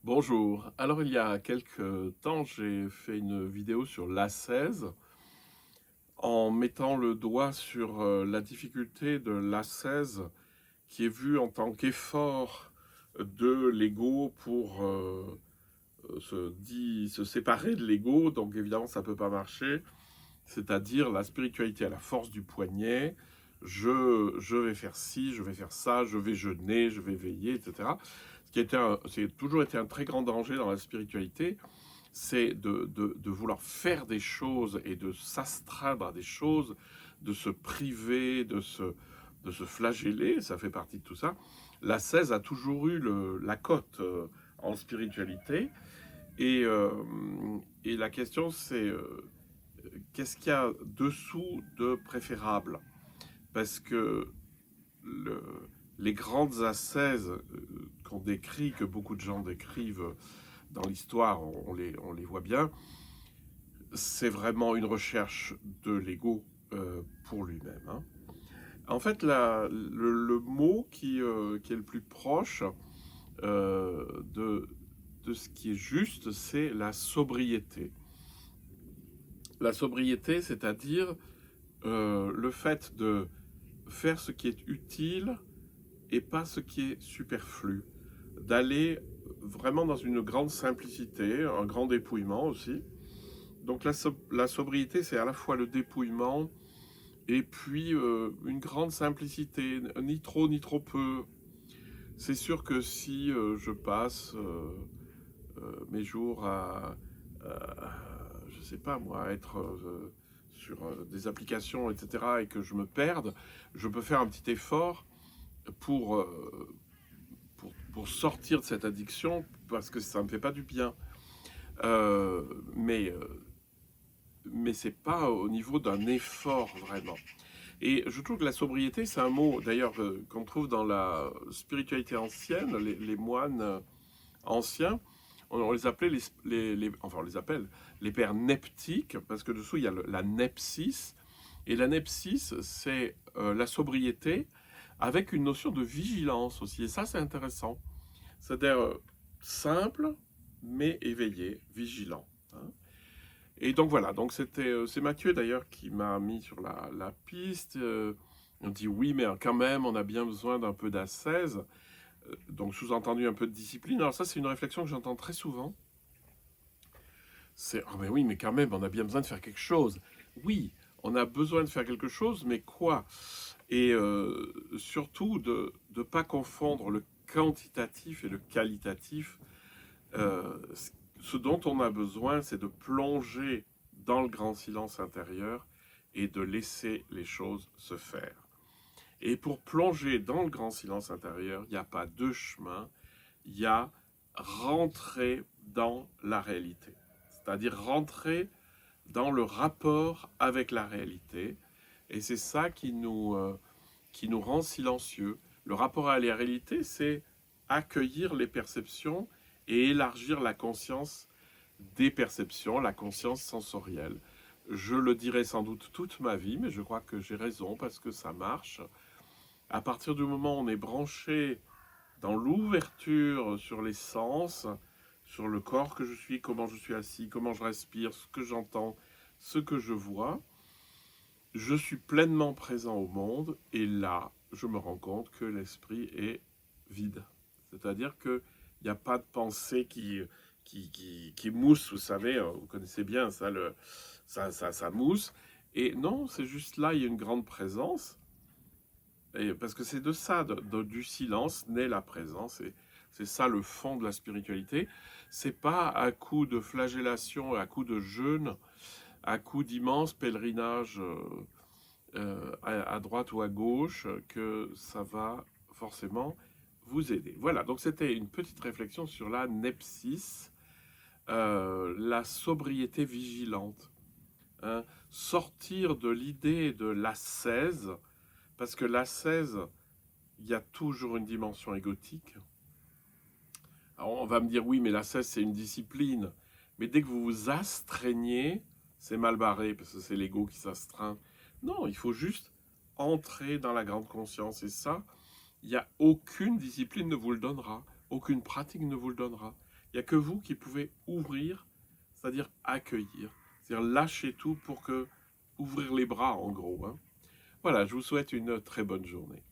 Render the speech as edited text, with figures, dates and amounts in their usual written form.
Bonjour. Alors il y a quelques temps, j'ai fait une vidéo sur l'ascèse en mettant le doigt sur la difficulté de l'ascèse qui est vue en tant qu'effort de l'ego pour se séparer de l'ego. Donc évidemment, ça ne peut pas marcher. C'est-à-dire la spiritualité à la force du poignet. Je vais faire ci, je vais faire ça, je vais jeûner, je vais veiller, etc. Ce qui a toujours été un très grand danger dans la spiritualité, c'est de vouloir faire des choses et de s'astreindre à des choses, de se priver, de se flageller, ça fait partie de tout ça. L'ascèse a toujours eu la cote en spiritualité. Et, euh, et la question, c'est qu'est-ce qu'il y a dessous de préférable? Parce que le, les grandes ascèses qu'on décrit, que beaucoup de gens décrivent dans l'histoire, on les voit bien, c'est vraiment une recherche de l'ego pour lui-même, hein. En fait, le mot qui est le plus proche de ce qui est juste, c'est la sobriété. La sobriété, c'est-à-dire le fait de faire ce qui est utile et pas ce qui est superflu. D'aller vraiment dans une grande simplicité, un grand dépouillement aussi. Donc la sobriété, c'est à la fois le dépouillement et puis une grande simplicité, ni trop ni trop peu. C'est sûr que si je passe mes jours je sais pas moi, à être sur des applications, etc., et que je me perde, je peux faire un petit effort pour, pour sortir de cette addiction parce que ça me fait pas du bien. Euh, mais mais c'est pas au niveau d'un effort vraiment. Et je trouve que la sobriété, c'est un mot d'ailleurs qu'on trouve dans la spiritualité ancienne, les moines anciens, on les appelait enfin on les appelle les pères neptiques, parce que dessous il y a la nepsis, et la nepsis c'est la sobriété avec une notion de vigilance aussi, et ça c'est intéressant. C'est-à-dire simple, mais éveillé, vigilant, hein. Et donc voilà, donc c'est Mathieu d'ailleurs qui m'a mis sur la piste. On dit oui, mais quand même, on a bien besoin d'un peu d'ascèse. Donc sous-entendu un peu de discipline. Alors ça, c'est une réflexion que j'entends très souvent. C'est, ah mais oui, mais quand même, on a bien besoin de faire quelque chose. Oui, on a besoin de faire quelque chose, mais quoi? Et surtout de ne pas confondre le quantitatif et le qualitatif. Euh, Ce dont on a besoin, c'est de plonger dans le grand silence intérieur et de laisser les choses se faire. Et pour plonger dans le grand silence intérieur, il n'y a pas deux chemins, il y a rentrer dans la réalité. C'est-à-dire rentrer dans le rapport avec la réalité. Et c'est ça qui nous rend silencieux. Le rapport à la réalité, c'est accueillir les perceptions et élargir la conscience des perceptions, la conscience sensorielle. Je le dirai sans doute toute ma vie, mais je crois que j'ai raison parce que ça marche. À partir du moment où on est branché dans l'ouverture sur les sens, sur le corps que je suis, comment je suis assis, comment je respire, ce que j'entends, ce que je vois, je suis pleinement présent au monde et là, je me rends compte que l'esprit est vide. C'est-à-dire qu'il n'y a pas de pensée qui mousse, vous savez, vous connaissez bien ça, ça mousse. Et non, c'est juste là, il y a une grande présence. Et parce que c'est de ça, du silence, naît la présence. Et c'est ça le fond de la spiritualité. C'est pas à coup de flagellation, à coup de jeûne, à coup d'immenses pèlerinages à droite ou à gauche que ça va forcément vous aider. Voilà, donc c'était une petite réflexion sur la nepsis, la sobriété vigilante, hein. Sortir de l'idée de l'ascèse, parce que l'ascèse, il y a toujours une dimension égotique. Alors on va me dire oui, mais l'ascèse c'est une discipline. Mais dès que vous vous astreignez, c'est mal barré, parce que c'est l'ego qui s'astreint. Non, il faut juste entrer dans la grande conscience. Et ça, il n'y a aucune discipline ne vous le donnera. Aucune pratique ne vous le donnera. Il n'y a que vous qui pouvez ouvrir, c'est-à-dire accueillir, c'est-à-dire lâcher tout pour que ouvrir les bras en gros, hein. Voilà, je vous souhaite une très bonne journée.